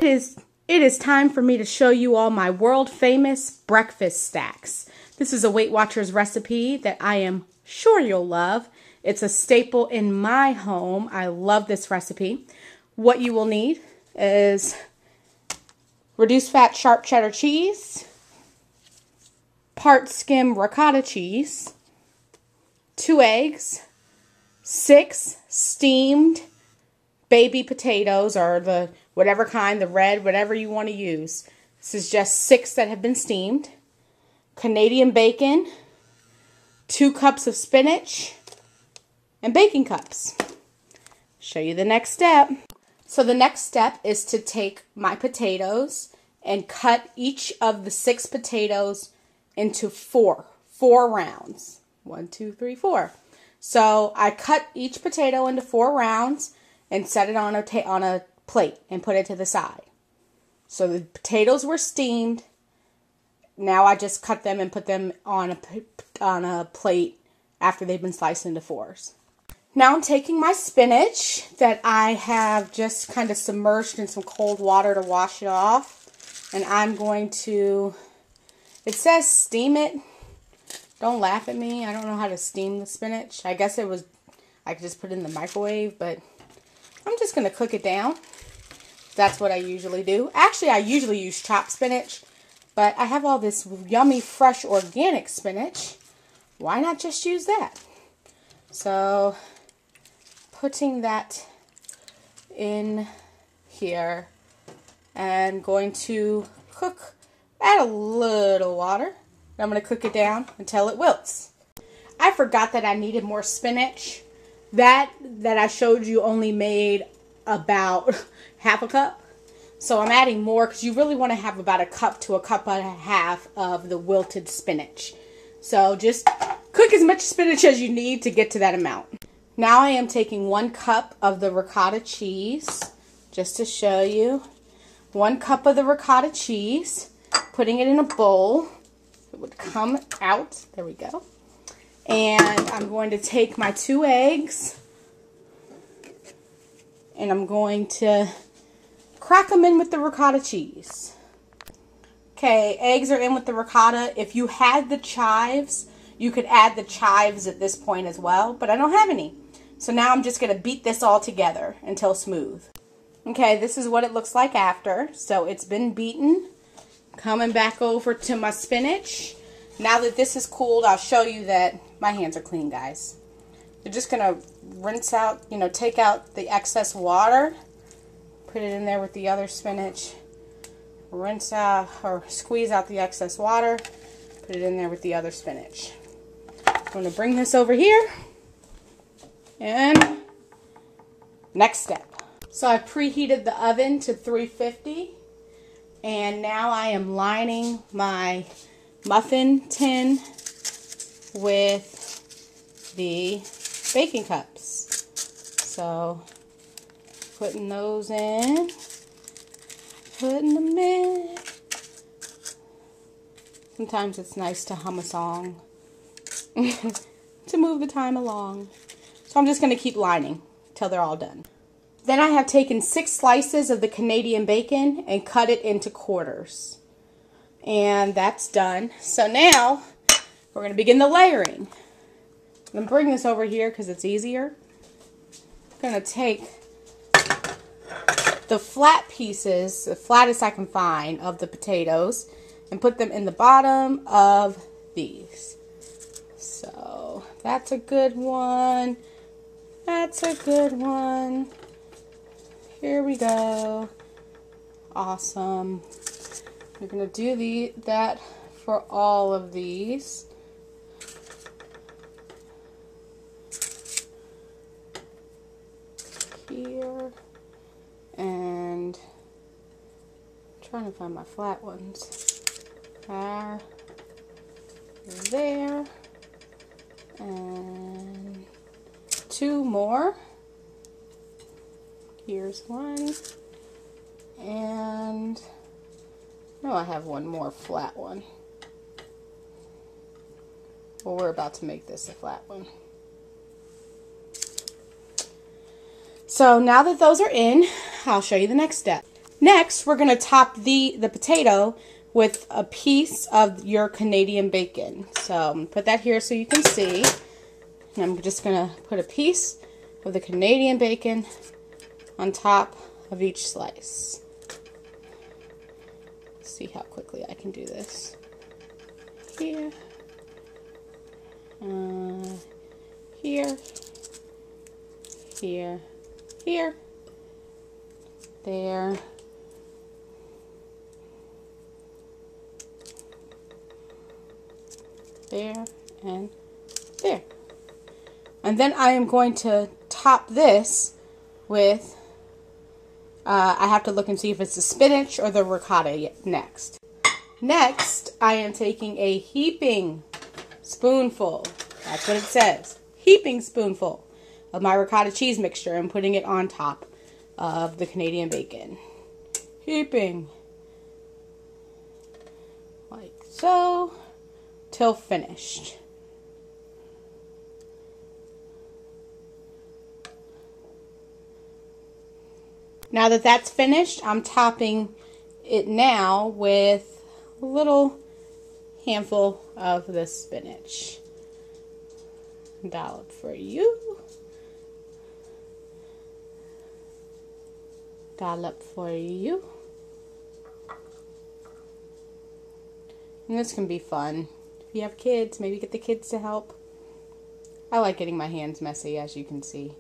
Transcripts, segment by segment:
It is time for me to show you all my world famous breakfast stacks. This is a Weight Watchers recipe that I am sure you'll love. It's a staple in my home. I love this recipe. What you will need is reduced fat sharp cheddar cheese, part-skim ricotta cheese, 2 eggs, 6 steamed baby potatoes, or the whatever kind, the red, whatever you want to use. This is just 6 that have been steamed. Canadian bacon, 2 cups of spinach, and baking cups. Show you the next step. So the next step is to take my potatoes and cut each of the 6 potatoes into 4 rounds. 1, 2, 3, 4. So I cut each potato into 4 rounds and set it on a plate and put it to the side. So the potatoes were steamed. Now I just cut them and put them on a plate after they've been sliced into 4s. Now I'm taking my spinach that I have just kind of submerged in some cold water to wash it off. And I'm going to, it says steam it. Don't laugh at me. I don't know how to steam the spinach. I guess I could just put it in the microwave, but I'm just going to cook it down. That's what I usually do. Actually, I usually use chopped spinach, but I have all this yummy, fresh, organic spinach. Why not just use that? So, putting that in here and going to add a little water. I'm going to cook it down until it wilts. I forgot that I needed more spinach. That I showed you only made about half a cup. So I'm adding more because you really want to have about a cup to a cup and a half of the wilted spinach. So just cook as much spinach as you need to get to that amount. Now I am taking 1 cup of the ricotta cheese, just to show you. 1 cup of the ricotta cheese, putting it in a bowl. It would come out. There we go. And I'm going to take my 2 eggs and I'm going to crack them in with the ricotta cheese. Okay, eggs are in with the ricotta. If you had the chives, you could add the chives at this point as well, but I don't have any. So now I'm just going to beat this all together until smooth. Okay, this is what it looks like after. So it's been beaten. Coming back over to my spinach. Now that this is cooled, I'll show you that my hands are clean, guys. You're just going to rinse out, take out the excess water. Put it in there with the other spinach. Rinse out or squeeze out the excess water. Put it in there with the other spinach. I'm going to bring this over here. And next step. So I preheated the oven to 350. And now I am lining my muffin tin with the baking cups. So, putting those in, putting them in. Sometimes it's nice to hum a song to move the time along. So I'm just going to keep lining till they're all done. Then I have taken 6 slices of the Canadian bacon and cut it into quarters. And that's done. So now we're going to begin the layering. I'm going to bring this over here because it's easier. I'm going to take the flat pieces, the flattest I can find of the potatoes, and put them in the bottom of these. So that's a good one. That's a good one. Here we go. Awesome. We're going to do that for all of these. Here. And I'm trying to find my flat ones. There. And 2 more. Here's one. And no, I have one more flat one. Well, we're about to make this a flat one. So now that those are in, I'll show you the next step. Next, we're going to top the potato with a piece of your Canadian bacon. So I'm going to put that here so you can see. And I'm just going to put a piece of the Canadian bacon on top of each slice. Let's see how quickly I can do this. Here. Here. Here. Here. There. There. And there. And then I am going to top this with, I have to look and see if it's the spinach or the ricotta next. Next, I am taking a heaping spoonful, that's what it says, heaping spoonful of my ricotta cheese mixture and putting it on top of the Canadian bacon. Heaping. Like so, till finished. Now that that's finished, I'm topping it now with a little handful of the spinach. Dollop for you. Dollop for you. And this can be fun. If you have kids, maybe get the kids to help. I like getting my hands messy, as you can see.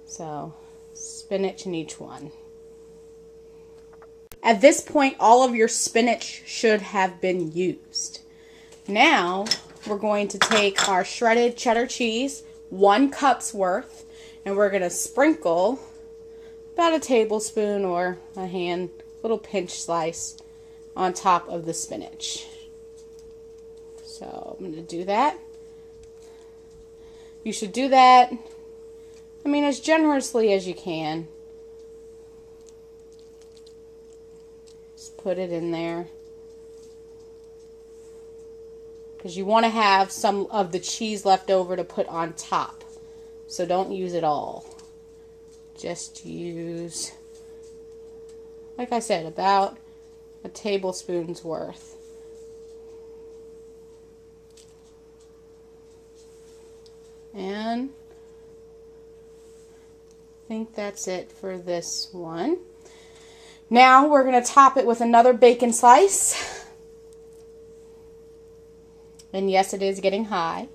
So, spinach in each one. At this point, all of your spinach should have been used. Now, we're going to take our shredded cheddar cheese, 1 cup's worth, and we're going to sprinkle about a tablespoon or a little pinch slice on top of the spinach. So, I'm going to do that. You should do that, I mean, as generously as you can. Put it in there because you want to have some of the cheese left over to put on top, so don't use it all. Just use, like I said, about a tablespoon's worth. And I think that's it for this one. Now we're going to top it with another bacon slice. And yes, it is getting high.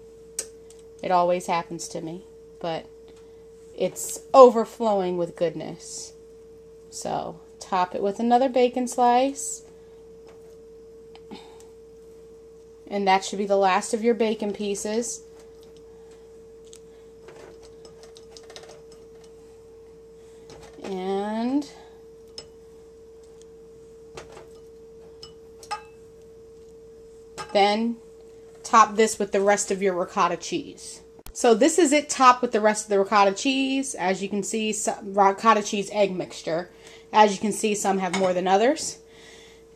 It always happens to me. But it's overflowing with goodness. So, top it with another bacon slice. And that should be the last of your bacon pieces. And then top this with the rest of your ricotta cheese. So this is it topped with the rest of the ricotta cheese. As you can see, some ricotta cheese egg mixture. As you can see, some have more than others.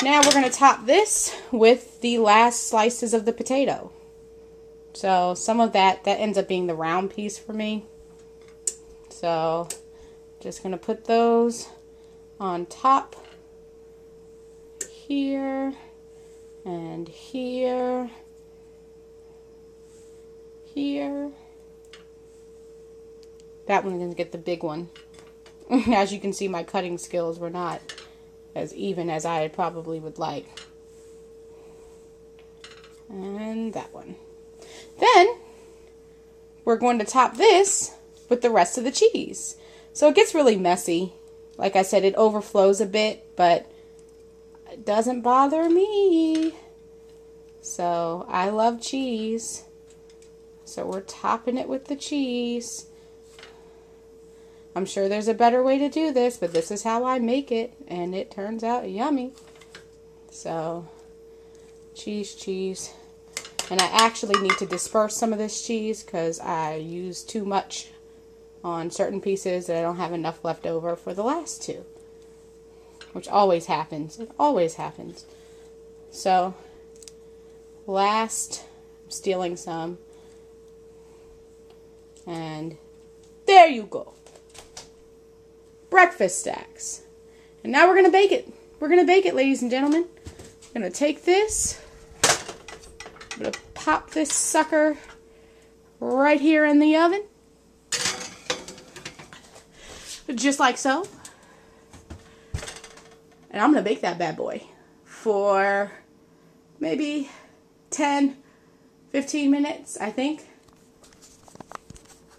Now we're going to top this with the last slices of the potato. So some of that ends up being the round piece for me. So just going to put those on top here. And here, here. That one's going to get the big one. As you can see, my cutting skills were not as even as I probably would like. And that one. Then, we're going to top this with the rest of the cheese. So it gets really messy. Like I said, it overflows a bit, but it doesn't bother me. So I love cheese. So we're topping it with the cheese. I'm sure there's a better way to do this, but this is how I make it, and it turns out yummy. So cheese. And I actually need to disperse some of this cheese because I used too much on certain pieces that I don't have enough left over for the last two. Which always happens. It always happens. So, last, I'm stealing some. And there you go. Breakfast stacks. And now we're going to bake it. We're going to bake it, ladies and gentlemen. I'm going to take this. I'm going to pop this sucker right here in the oven. Just like so. And I'm going to bake that bad boy for maybe 10, 15 minutes, I think.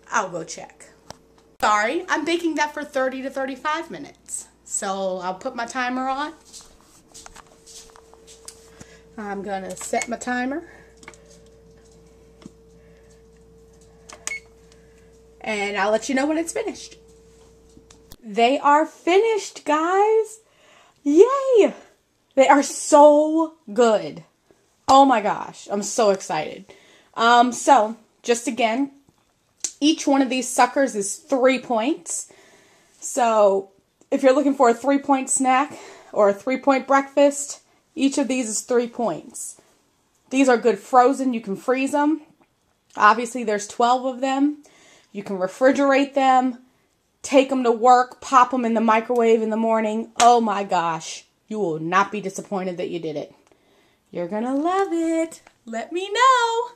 I'll go check. Sorry, I'm baking that for 30 to 35 minutes. So I'll put my timer on. I'm going to set my timer. And I'll let you know when it's finished. They are finished, guys. Yay! They are so good. Oh my gosh, I'm so excited. So, just again, each one of these suckers is 3 points. So, if you're looking for a 3-point snack or a 3-point breakfast, each of these is 3 points. These are good frozen. You can freeze them. Obviously, there's 12 of them. You can refrigerate them, take them to work, pop them in the microwave in the morning. Oh my gosh, you will not be disappointed that you did it. You're gonna love it. Let me know.